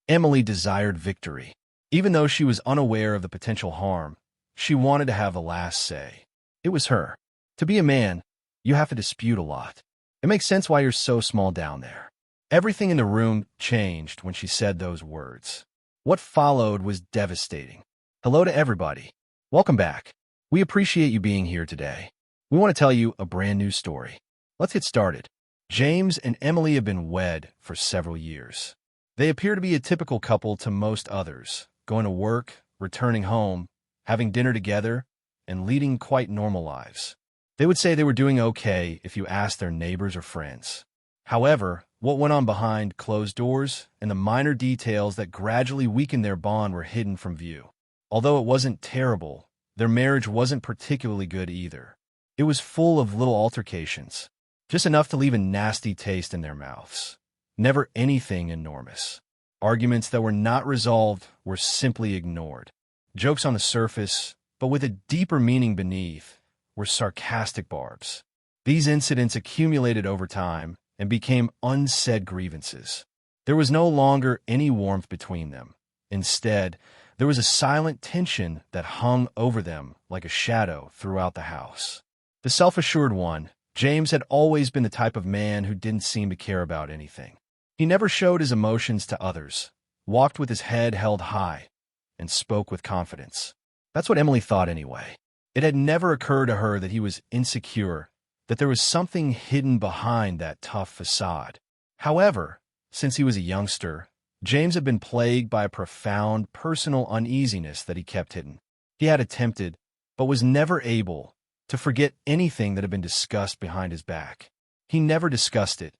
Emily desired victory. Even though she was unaware of the potential harm, she wanted to have the last say. It was her. To be a man, you have to dispute a lot. It makes sense why you're so small down there. Everything in the room changed when she said those words. What followed was devastating. Hello to everybody. Welcome back. We appreciate you being here today. We want to tell you a brand new story. Let's get started. James and Emily have been wed for several years. They appear to be a typical couple to most others, going to work, returning home, having dinner together, and leading quite normal lives. They would say they were doing okay if you asked their neighbors or friends. However, what went on behind closed doors and the minor details that gradually weakened their bond were hidden from view. Although it wasn't terrible, their marriage wasn't particularly good either. It was full of little altercations, just enough to leave a nasty taste in their mouths. Never anything enormous. Arguments that were not resolved were simply ignored. Jokes on the surface, but with a deeper meaning beneath, were sarcastic barbs. These incidents accumulated over time and became unsaid grievances. There was no longer any warmth between them. Instead, there was a silent tension that hung over them like a shadow throughout the house. The self-assured one, James had always been the type of man who didn't seem to care about anything. He never showed his emotions to others, walked with his head held high, and spoke with confidence. That's what Emily thought anyway. It had never occurred to her that he was insecure, that there was something hidden behind that tough facade. However, since he was a youngster, James had been plagued by a profound personal uneasiness that he kept hidden. He had attempted, but was never able, to forget anything that had been discussed behind his back. He never discussed it,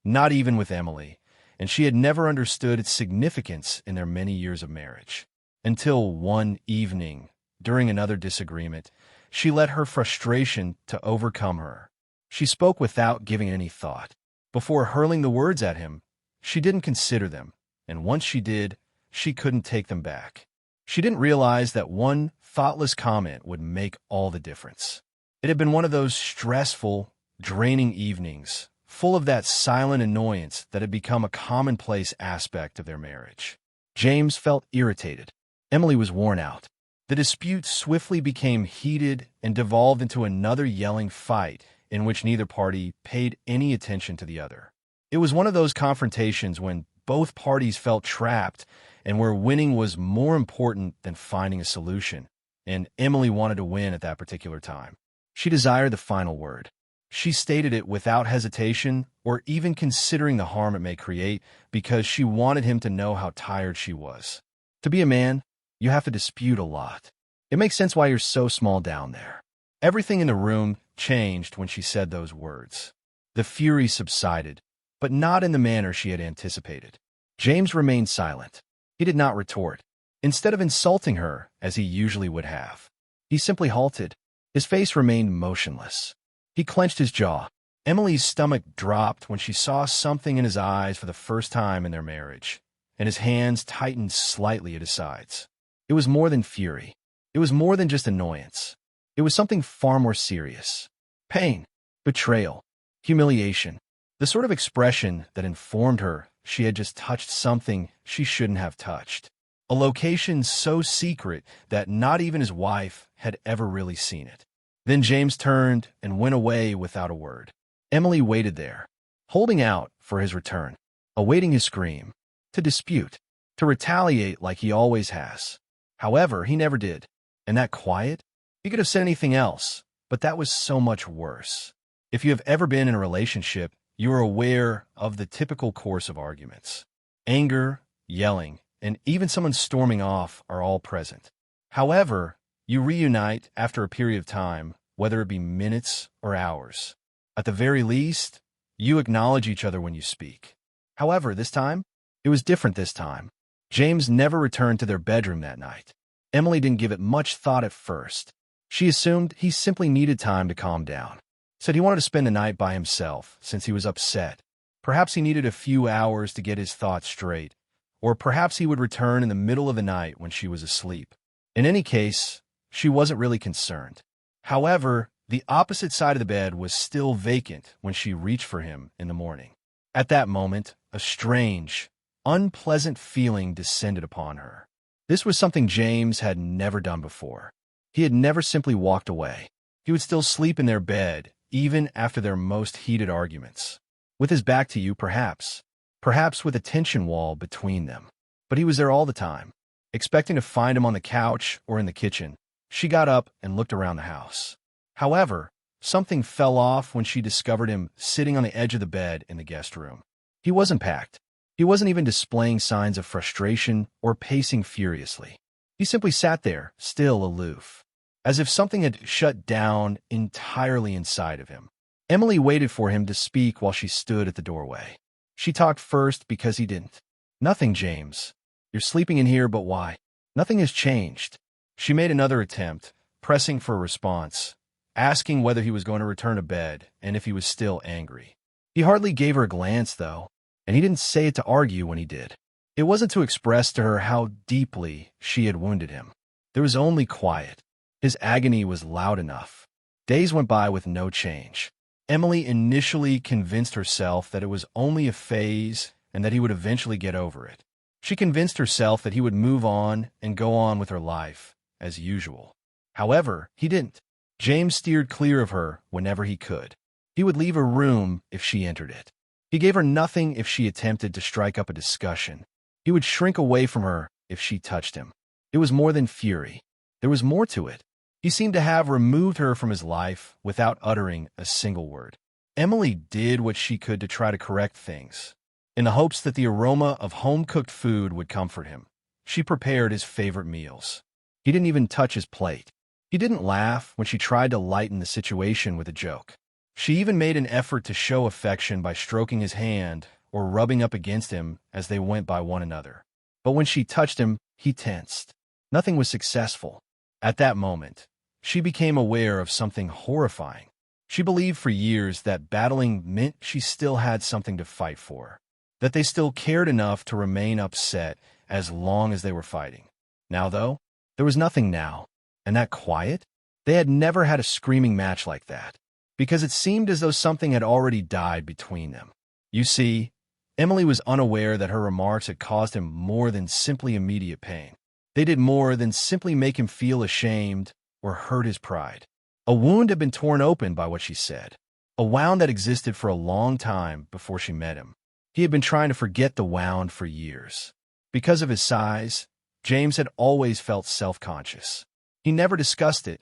not even with Emily, and she had never understood its significance in their many years of marriage. Until one evening, during another disagreement, she let her frustration to overcome her. She spoke without giving any thought. Before hurling the words at him, she didn't consider them, and once she did, she couldn't take them back. She didn't realize that one thoughtless comment would make all the difference. It had been one of those stressful, draining evenings, full of that silent annoyance that had become a commonplace aspect of their marriage. James felt irritated. Emily was worn out. The dispute swiftly became heated and devolved into another yelling fight in which neither party paid any attention to the other. It was one of those confrontations when both parties felt trapped and where winning was more important than finding a solution, and Emily wanted to win at that particular time. She desired the final word. She stated it without hesitation or even considering the harm it may create because she wanted him to know how tired she was. To be a man, you have to dispute a lot. It makes sense why you're so small down there. Everything in the room changed when she said those words. The fury subsided, but not in the manner she had anticipated. James remained silent. He did not retort. Instead of insulting her, as he usually would have, he simply halted. His face remained motionless. He clenched his jaw. Emily's stomach dropped when she saw something in his eyes for the first time in their marriage, and his hands tightened slightly at his sides. It was more than fury. It was more than just annoyance. It was something far more serious. Pain, betrayal, humiliation. The sort of expression that informed her she had just touched something she shouldn't have touched. A location so secret that not even his wife had ever really seen it. Then James turned and went away without a word. Emily waited there, holding out for his return, awaiting his scream, to dispute, to retaliate like he always has. However, he never did. And that quiet? He could have said anything else, but that was so much worse. If you have ever been in a relationship, you are aware of the typical course of arguments. Anger, yelling, and even someone storming off are all present. However, you reunite after a period of time, whether it be minutes or hours. At the very least, you acknowledge each other when you speak. However, this time, it was different this time. James never returned to their bedroom that night. Emily didn't give it much thought at first. She assumed he simply needed time to calm down. Said he wanted to spend the night by himself since he was upset. Perhaps he needed a few hours to get his thoughts straight, or perhaps he would return in the middle of the night when she was asleep. In any case, she wasn't really concerned. However, the opposite side of the bed was still vacant when she reached for him in the morning. At that moment, a strange, unpleasant feeling descended upon her. This was something James had never done before. He had never simply walked away. He would still sleep in their bed, even after their most heated arguments. With his back to you, perhaps. Perhaps with a tension wall between them. But he was there all the time. Expecting to find him on the couch or in the kitchen, she got up and looked around the house. However, something fell off when she discovered him sitting on the edge of the bed in the guest room. He wasn't packed. He wasn't even displaying signs of frustration or pacing furiously. He simply sat there, still aloof, as if something had shut down entirely inside of him. Emily waited for him to speak while she stood at the doorway. She talked first because he didn't. "Nothing, James. You're sleeping in here, but why? Nothing has changed." She made another attempt, pressing for a response, asking whether he was going to return to bed and if he was still angry. He hardly gave her a glance, though, and he didn't say it to argue when he did. It wasn't to express to her how deeply she had wounded him. There was only quiet. His agony was loud enough. Days went by with no change. Emily initially convinced herself that it was only a phase and that he would eventually get over it. She convinced herself that he would move on and go on with her life, as usual. However, he didn't. James steered clear of her whenever he could. He would leave her room if she entered it. He gave her nothing if she attempted to strike up a discussion. He would shrink away from her if she touched him. It was more than fury. There was more to it. He seemed to have removed her from his life without uttering a single word. Emily did what she could to try to correct things. In the hopes that the aroma of home-cooked food would comfort him, she prepared his favorite meals. He didn't even touch his plate. He didn't laugh when she tried to lighten the situation with a joke. She even made an effort to show affection by stroking his hand or rubbing up against him as they went by one another. But when she touched him, he tensed. Nothing was successful. At that moment, she became aware of something horrifying. She believed for years that battling meant she still had something to fight for, that they still cared enough to remain upset as long as they were fighting. Now, though, there was nothing now. And that quiet? They had never had a screaming match like that, because it seemed as though something had already died between them. You see, Emily was unaware that her remarks had caused him more than simply immediate pain. They did more than simply make him feel ashamed or hurt his pride. A wound had been torn open by what she said, a wound that existed for a long time before she met him. He had been trying to forget the wound for years. Because of his size, James had always felt self-conscious. He never discussed it,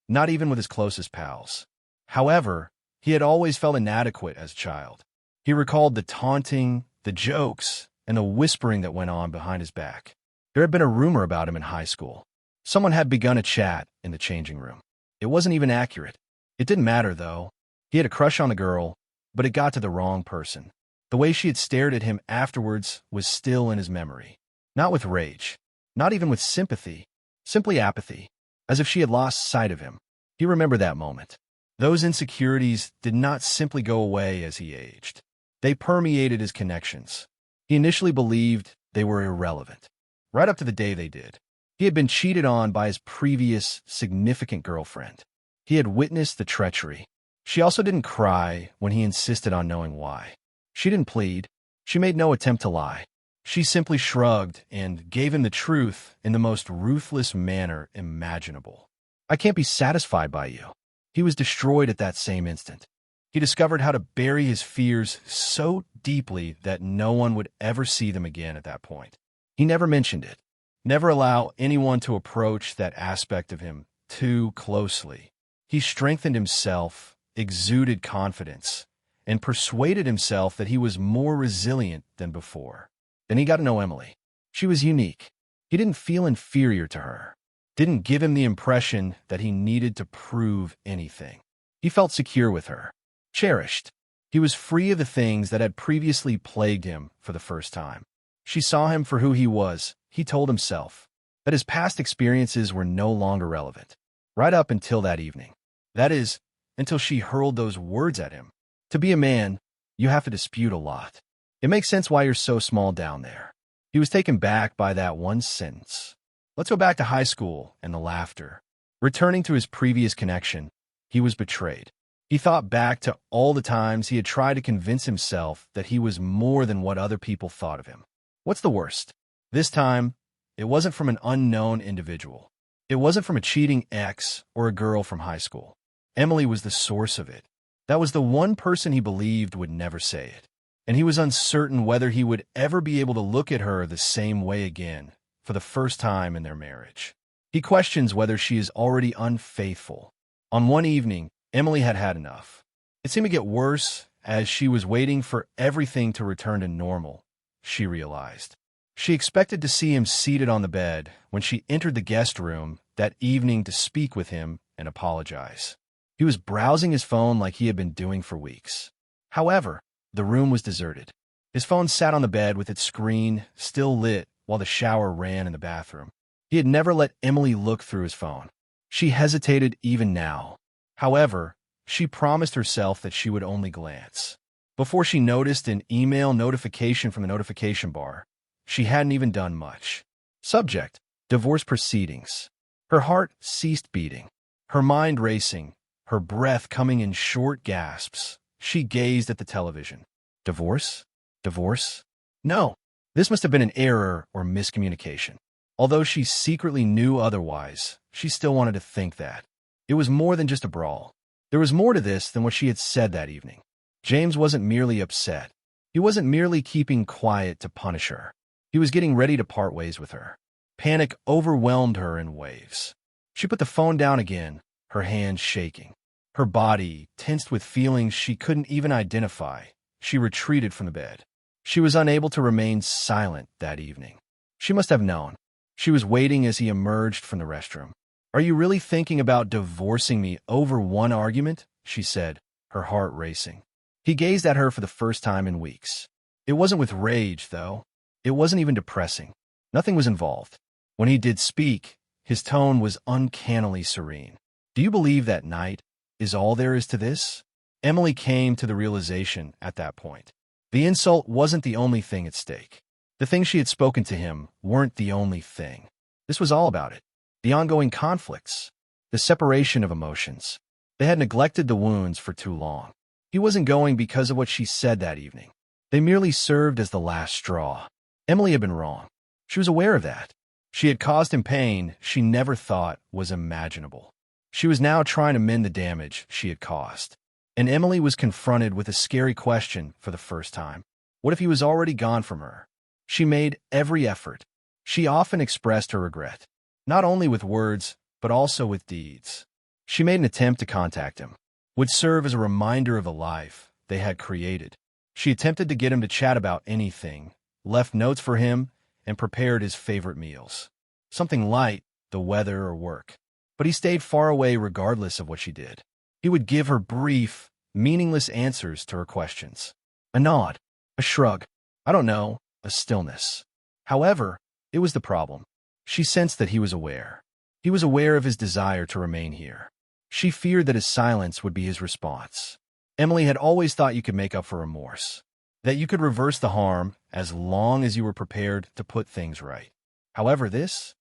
not even with his closest pals. However, he had always felt inadequate as a child. He recalled the taunting, the jokes, and the whispering that went on behind his back. There had been a rumor about him in high school. Someone had begun a chat in the changing room. It wasn't even accurate. It didn't matter, though. He had a crush on the girl, but it got to the wrong person. The way she had stared at him afterwards was still in his memory. Not with rage, not even with sympathy, simply apathy, as if she had lost sight of him. He remembered that moment. Those insecurities did not simply go away as he aged. They permeated his connections. He initially believed they were irrelevant, right up to the day they did. He had been cheated on by his previous significant girlfriend. He had witnessed the treachery. She also didn't cry when he insisted on knowing why. She didn't plead. She made no attempt to lie. She simply shrugged and gave him the truth in the most ruthless manner imaginable. "I can't be satisfied by you." He was destroyed at that same instant. He discovered how to bury his fears so deeply that no one would ever see them again at that point. He never mentioned it. Never allow anyone to approach that aspect of him too closely. He strengthened himself, exuded confidence, and persuaded himself that he was more resilient than before. Then he got to know Emily. She was unique. He didn't feel inferior to her. Didn't give him the impression that he needed to prove anything. He felt secure with her, cherished. He was free of the things that had previously plagued him for the first time. She saw him for who he was. He told himself that his past experiences were no longer relevant, right up until that evening. That is, until she hurled those words at him. To be a man, you have to dispute a lot. It makes sense why you're so small down there. He was taken back by that one sentence. Let's go back to high school and the laughter. Returning to his previous connection, he was betrayed. He thought back to all the times he had tried to convince himself that he was more than what other people thought of him. What's the worst? This time, it wasn't from an unknown individual. It wasn't from a cheating ex or a girl from high school. Emily was the source of it. That was the one person he believed would never say it. And he was uncertain whether he would ever be able to look at her the same way again for the first time in their marriage. He questions whether she is already unfaithful. On one evening, Emily had had enough. It seemed to get worse as she was waiting for everything to return to normal, she realized. She expected to see him seated on the bed when she entered the guest room that evening to speak with him and apologize. He was browsing his phone like he had been doing for weeks. However, the room was deserted. His phone sat on the bed with its screen still lit while the shower ran in the bathroom. He had never let Emily look through his phone. She hesitated even now. However, she promised herself that she would only glance. Before she noticed an email notification from the notification bar, she hadn't even done much. Subject: divorce proceedings. Her heart ceased beating, her mind racing, her breath coming in short gasps. She gazed at the television. Divorce? Divorce? No, this must have been an error or miscommunication. Although she secretly knew otherwise, she still wanted to think that. It was more than just a brawl. There was more to this than what she had said that evening. James wasn't merely upset. He wasn't merely keeping quiet to punish her. He was getting ready to part ways with her. Panic overwhelmed her in waves. She put the phone down again, her hands shaking. Her body tensed with feelings she couldn't even identify. She retreated from the bed. She was unable to remain silent that evening. She must have known. She was waiting as he emerged from the restroom. "Are you really thinking about divorcing me over one argument?" she said, her heart racing. He gazed at her for the first time in weeks. It wasn't with rage, though. It wasn't even depressing. Nothing was involved. When he did speak, his tone was uncannily serene. "Do you believe that night is all there is to this?" Emily came to the realization at that point. The insult wasn't the only thing at stake. The things she had spoken to him weren't the only thing. This was all about it. The ongoing conflicts. The separation of emotions. They had neglected the wounds for too long. He wasn't going because of what she said that evening. They merely served as the last straw. Emily had been wrong. She was aware of that. She had caused him pain she never thought was imaginable. She was now trying to mend the damage she had caused. And Emily was confronted with a scary question for the first time. What if he was already gone from her? She made every effort. She often expressed her regret, not only with words, but also with deeds. She made an attempt to contact him, would serve as a reminder of the life they had created. She attempted to get him to chat about anything, left notes for him, and prepared his favorite meals. Something light, the weather or work. But he stayed far away regardless of what she did. He would give her brief, meaningless answers to her questions. A nod, a shrug, I don't know, a stillness. However, it was the problem. She sensed that he was aware. He was aware of his desire to remain here. She feared that his silence would be his response. Emily had always thought you could make up for remorse, that you could reverse the harm as long as you were prepared to put things right. However, this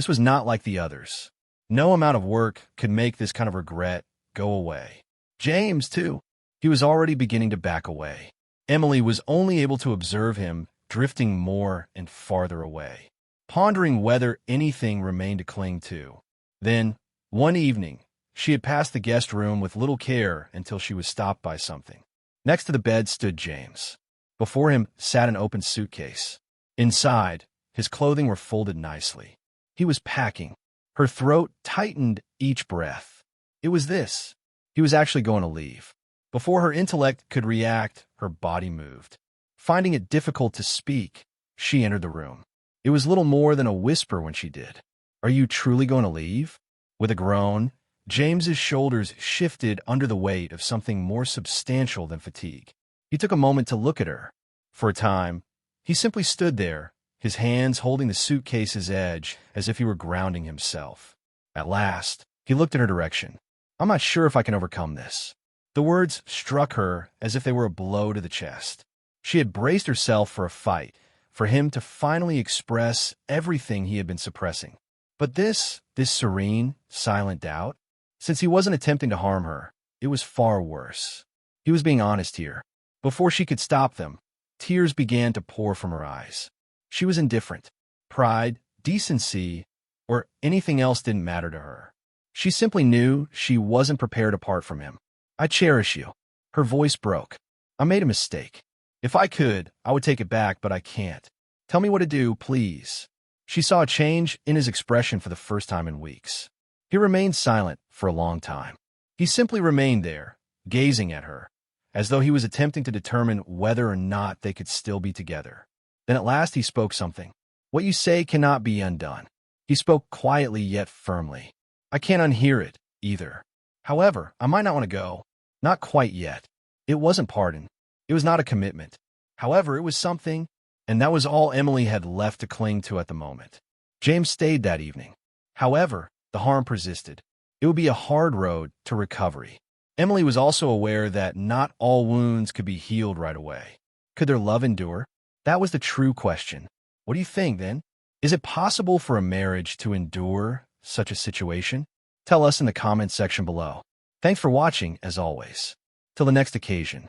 was not like the others. No amount of work could make this kind of regret go away. James, too. He was already beginning to back away. Emily was only able to observe him drifting more and farther away, pondering whether anything remained to cling to. Then, one evening, she had passed the guest room with little care until she was stopped by something. Next to the bed stood James. Before him sat an open suitcase. Inside, his clothing were folded nicely. He was packing. Her throat tightened each breath. It was this. He was actually going to leave. Before her intellect could react, her body moved. Finding it difficult to speak, she entered the room. It was little more than a whisper when she did. "Are you truly going to leave?" With a groan, James's shoulders shifted under the weight of something more substantial than fatigue. He took a moment to look at her. For a time, he simply stood there, his hands holding the suitcase's edge as if he were grounding himself. At last, he looked in her direction. "I'm not sure if I can overcome this." The words struck her as if they were a blow to the chest. She had braced herself for a fight, for him to finally express everything he had been suppressing. But this serene, silent doubt, since he wasn't attempting to harm her, it was far worse. He was being honest here. Before she could stop them, tears began to pour from her eyes. She was indifferent. Pride, decency, or anything else didn't matter to her. She simply knew she wasn't prepared apart from him. I cherish you. Her voice broke. I made a mistake. If I could, I would take it back, but I can't. Tell me what to do, please. She saw a change in his expression for the first time in weeks. He remained silent for a long time. He simply remained there, gazing at her, as though he was attempting to determine whether or not they could still be together. Then at last he spoke something. What you say cannot be undone. He spoke quietly yet firmly. I can't unhear it, either. However, I might not want to go. Not quite yet. It wasn't pardon. It was not a commitment. However, it was something, and that was all Emily had left to cling to at the moment. James stayed that evening. However, the harm persisted. It would be a hard road to recovery. Emily was also aware that not all wounds could be healed right away. Could their love endure? That was the true question. What do you think, then? Is it possible for a marriage to endure such a situation? Tell us in the comments section below. Thanks for watching, as always. Till the next occasion.